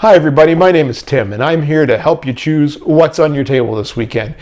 Hi everybody, my name is Tim and I'm here to help you choose what's on your table this weekend.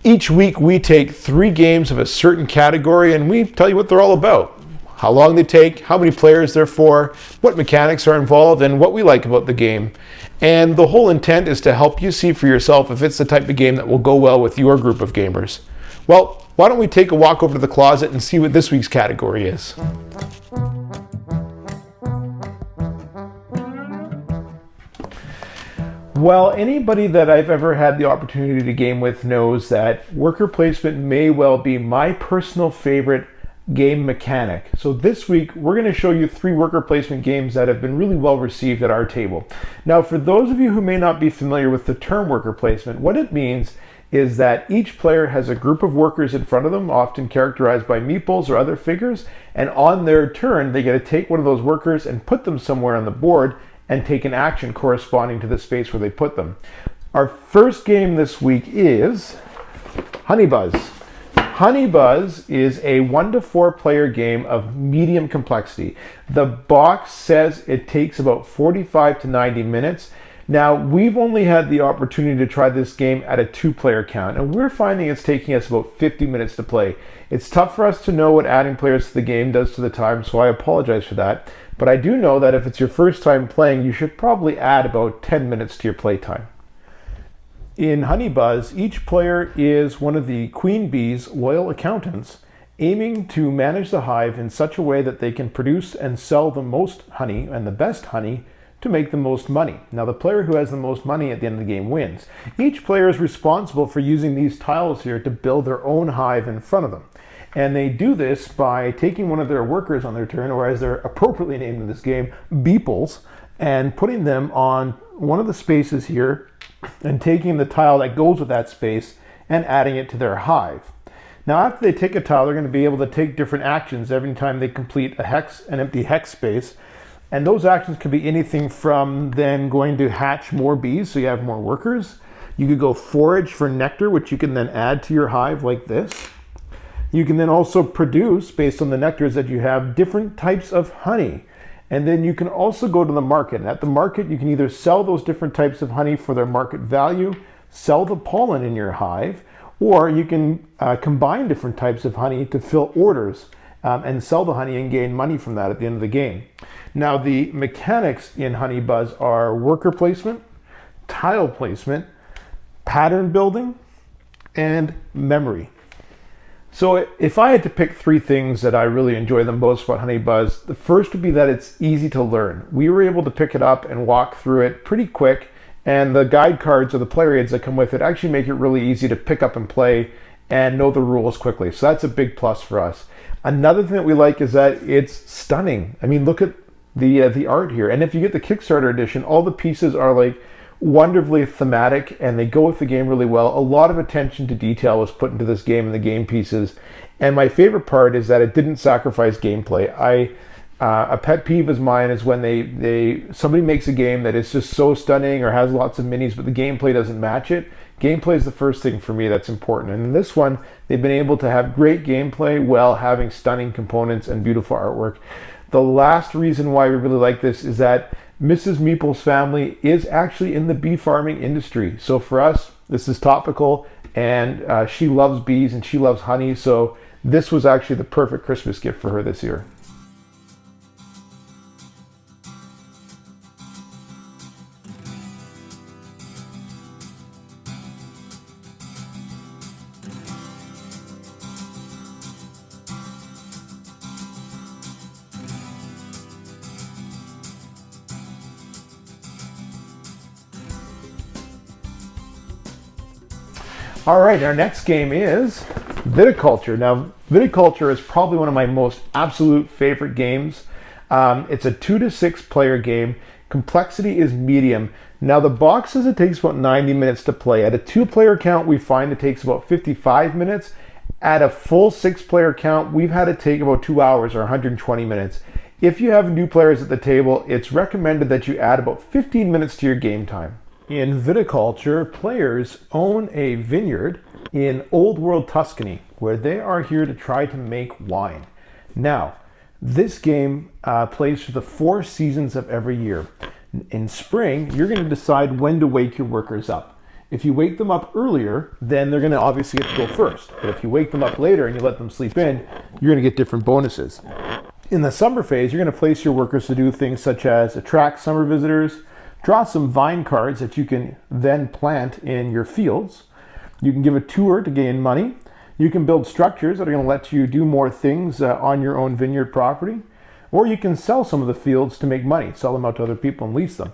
Each week we take 3 games of a certain category and we tell you what they're all about. How long they take, how many players they're for, what mechanics are involved, and what we like about the game. And the whole intent is to help you see for yourself if it's the type of game that will go well with your group of gamers. Well, why don't we take a walk over to the closet and see what this week's category is. Well, anybody that I've ever had the opportunity to game with knows that worker placement may well be my personal favorite game mechanic. So this week, we're going to show you 3 worker placement games that have been really well received at our table. Now, for those of you who may not be familiar with the term worker placement, what it means is that each player has a group of workers in front of them, often characterized by meeples or other figures, and on their turn, they get to take one of those workers and put them somewhere on the board and take an action corresponding to the space where they put them. Our first game this week is Honey Buzz. Honey Buzz is a 1 to 4 player game of medium complexity. The box says it takes about 45 to 90 minutes. Now, we've only had the opportunity to try this game at a 2-player count, and we're finding it's taking us about 50 minutes to play. It's tough for us to know what adding players to the game does to the time, so I apologize for that. But I do know that if it's your first time playing, you should probably add about 10 minutes to your playtime. In Honey Buzz, each player is one of the queen bee's loyal accountants, aiming to manage the hive in such a way that they can produce and sell the most honey and the best honey to make the most money. Now, the player who has the most money at the end of the game wins. Each player is responsible for using these tiles here to build their own hive in front of them. And they do this by taking one of their workers on their turn, or as they're appropriately named in this game, beeples, and putting them on one of the spaces here and taking the tile that goes with that space and adding it to their hive. Now, after they take a tile, they're going to be able to take different actions every time they complete an empty hex space. And those actions could be anything from then going to hatch more bees, so you have more workers. You could go forage for nectar, which you can then add to your hive like this. You can then also produce, based on the nectars that you have, different types of honey. And then you can also go to the market. And at the market, you can either sell those different types of honey for their market value, sell the pollen in your hive, or you can combine different types of honey to fill orders and sell the honey and gain money from that at the end of the game. Now, the mechanics in Honey Buzz are worker placement, tile placement, pattern building, and memory. So if I had to pick 3 things that I really enjoy the most about Honey Buzz, the first would be that it's easy to learn. We were able to pick it up and walk through it pretty quick, and the guide cards or the player aids that come with it actually make it really easy to pick up and play and know the rules quickly. So that's a big plus for us. Another thing that we like is that it's stunning. I mean, look at the art here. And if you get the Kickstarter edition, all the pieces are like wonderfully thematic and they go with the game really well. A lot of attention to detail was put into this game and the game pieces. And my favorite part is that it didn't sacrifice gameplay. A pet peeve of mine is when somebody makes a game that is just so stunning or has lots of minis, but the gameplay doesn't match it. Gameplay is the first thing for me that's important. And in this one, they've been able to have great gameplay while having stunning components and beautiful artwork. The last reason why we really like this is that Mrs. Meeple's family is actually in the bee farming industry. So for us, this is topical, and she loves bees and she loves honey. So this was actually the perfect Christmas gift for her this year. All right, our next game is Viticulture. Now, Viticulture is probably one of my most absolute favorite games. It's a 2 to 6 player game. Complexity is medium. Now, the box says it takes about 90 minutes to play. At a 2-player count, we find it takes about 55 minutes. At a full 6-player count, we've had it take about 2 hours or 120 minutes. If you have new players at the table, it's recommended that you add about 15 minutes to your game time. In Viticulture, players own a vineyard in Old World Tuscany, where they are here to try to make wine. Now, this game plays for the 4 seasons of every year. In spring, you're going to decide when to wake your workers up. If you wake them up earlier, then they're going to obviously get to go first. But if you wake them up later and you let them sleep in, you're going to get different bonuses. In the summer phase, you're going to place your workers to do things such as attract summer visitors, draw some vine cards that you can then plant in your fields. You can give a tour to gain money. You can build structures that are going to let you do more things on your own vineyard property. Or you can sell some of the fields to make money, sell them out to other people and lease them.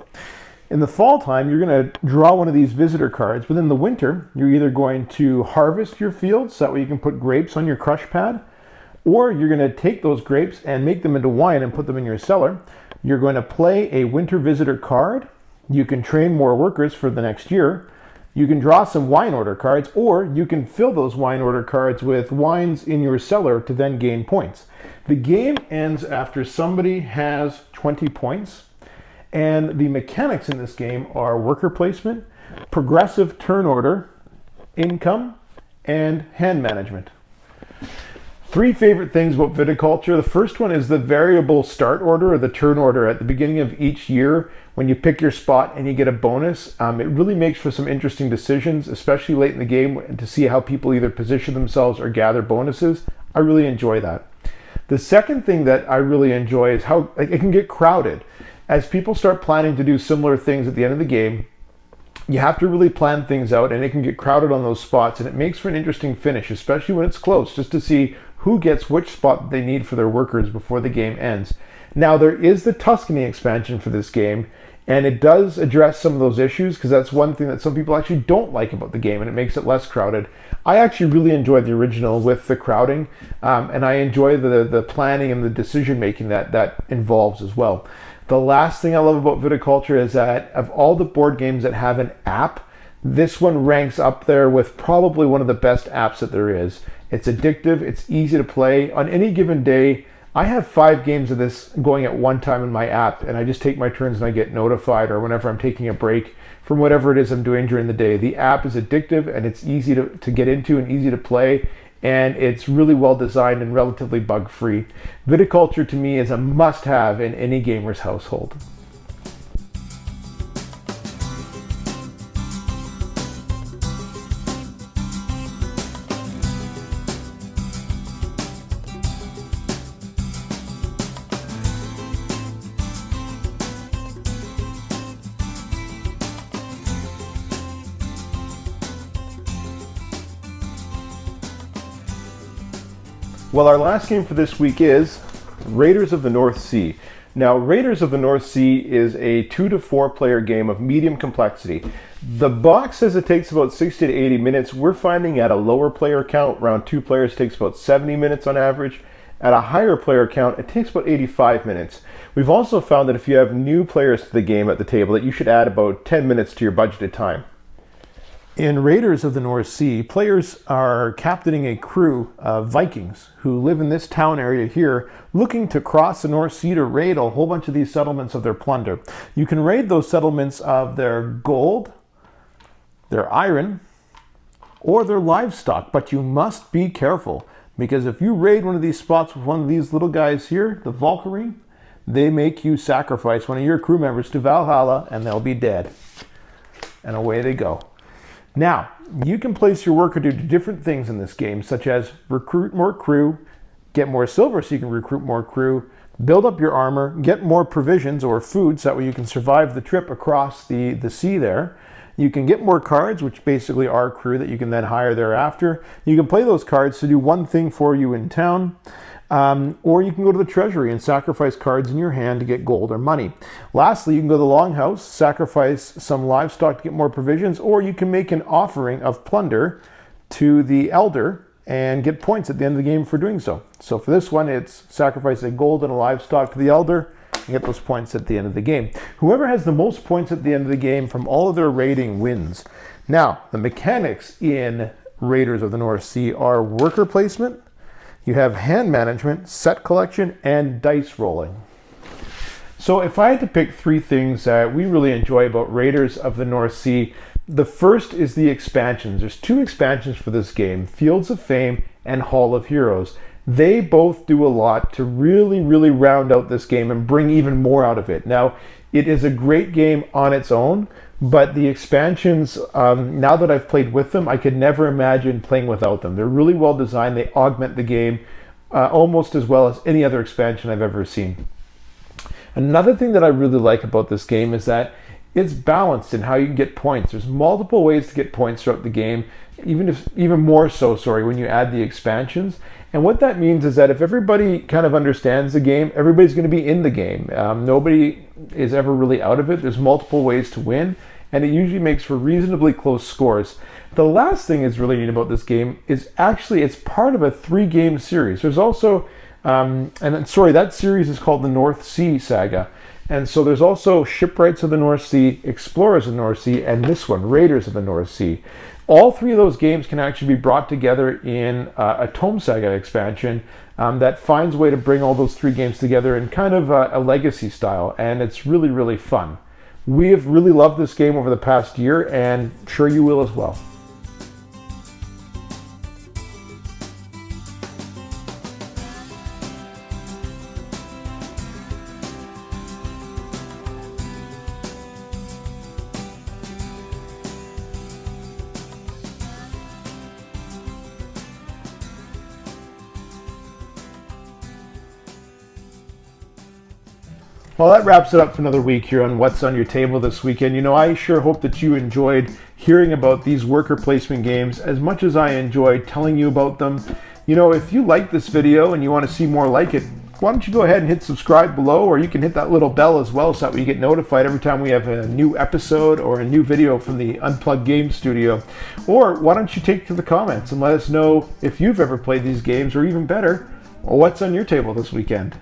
In the fall time, you're going to draw one of these visitor cards. But in the winter, you're either going to harvest your fields, so that way you can put grapes on your crush pad, or you're going to take those grapes and make them into wine and put them in your cellar. You're going to play a winter visitor card. You can train more workers for the next year. You can draw some wine order cards, or you can fill those wine order cards with wines in your cellar to then gain points. The game ends after somebody has 20 points. And the mechanics in this game are worker placement, progressive turn order, income, and hand management. 3 favorite things about viticulture. The first one is the variable start order, or the turn order at the beginning of each year. When you pick your spot and you get a bonus, it really makes for some interesting decisions, especially late in the game, to see how people either position themselves or gather bonuses. I really enjoy that. The second thing that I really enjoy is how it can get crowded. As people start planning to do similar things at the end of the game, you have to really plan things out, and it can get crowded on those spots, and it makes for an interesting finish, especially when it's close, just to see who gets which spot they need for their workers before the game ends. Now, there is the Tuscany expansion for this game, and it does address some of those issues, because that's one thing that some people actually don't like about the game, and it makes it less crowded. I actually really enjoyed the original with the crowding, and I enjoy the planning and the decision making that involves as well. The last thing I love about Viticulture is that of all the board games that have an app, this one ranks up there with probably one of the best apps that there is. It's addictive, it's easy to play. On any given day, I have 5 games of this going at one time in my app, and I just take my turns and I get notified, or whenever I'm taking a break from whatever it is I'm doing during the day. The app is addictive, and it's easy to get into and easy to play, and it's really well designed and relatively bug-free. Viticulture to me is a must-have in any gamer's household. Well, our last game for this week is Raiders of the North Sea. Now, Raiders of the North Sea is a 2 to 4 player game of medium complexity. The box says it takes about 60 to 80 minutes. We're finding at a lower player count, around 2 players, takes about 70 minutes on average. At a higher player count, it takes about 85 minutes. We've also found that if you have new players to the game at the table, that you should add about 10 minutes to your budgeted time. In Raiders of the North Sea, players are captaining a crew of Vikings who live in this town area here, looking to cross the North Sea to raid a whole bunch of these settlements of their plunder. You can raid those settlements of their gold, their iron, or their livestock, but you must be careful, because if you raid one of these spots with one of these little guys here, the Valkyrie, they make you sacrifice one of your crew members to Valhalla, and they'll be dead. And away they go. Now, you can place your worker to do different things in this game, such as recruit more crew, get more silver so you can recruit more crew, build up your armor, get more provisions or food so that way you can survive the trip across the sea there. You can get more cards, which basically are crew that you can then hire thereafter. You can play those cards to do one thing for you in town. Or you can go to the treasury and sacrifice cards in your hand to get gold or money. Lastly, you can go to the longhouse, sacrifice some livestock to get more provisions, or you can make an offering of plunder to the elder and get points at the end of the game for doing so. So for this one, it's sacrifice a gold and a livestock to the elder and get those points at the end of the game. Whoever has the most points at the end of the game from all of their raiding wins. Now, the mechanics in Raiders of the North Sea are worker placement. You have hand management, set collection, and dice rolling. So if I had to pick 3 things that we really enjoy about Raiders of the North Sea, the first is the expansions. There's 2 expansions for this game, Fields of Fame and Hall of Heroes. They both do a lot to really round out this game and bring even more out of it. Now, It is a great game on its own, but the expansions, now that I've played with them, I could never imagine playing without them. They're really well designed. They augment the game almost as well as any other expansion I've ever seen. Another thing that I really like about this game is that it's balanced in how you can get points. There's multiple ways to get points throughout the game, even more so, when you add the expansions. And what that means is that if everybody kind of understands the game, everybody's going to be in the game. Nobody is ever really out of it. There's multiple ways to win, and it usually makes for reasonably close scores. The last thing that's really neat about this game is actually it's part of a 3-game series. There's also, that series is called the North Sea Saga. And so there's also Shipwrights of the North Sea, Explorers of the North Sea, and this one, Raiders of the North Sea. All 3 of those games can actually be brought together in a Tomesaga expansion that finds a way to bring all those 3 games together in kind of a legacy style, and it's really, really fun. We have really loved this game over the past year, and sure you will as well. Well, that wraps it up for another week here on What's on Your Table this weekend. You know, I sure hope that you enjoyed hearing about these worker placement games as much as I enjoyed telling you about them. You know, if you like this video and you want to see more like it, why don't you go ahead and hit subscribe below, or you can hit that little bell as well so that you get notified every time we have a new episode or a new video from the Unplugged Game Studio. Or why don't you take to the comments and let us know if you've ever played these games, or even better, what's on your table this weekend.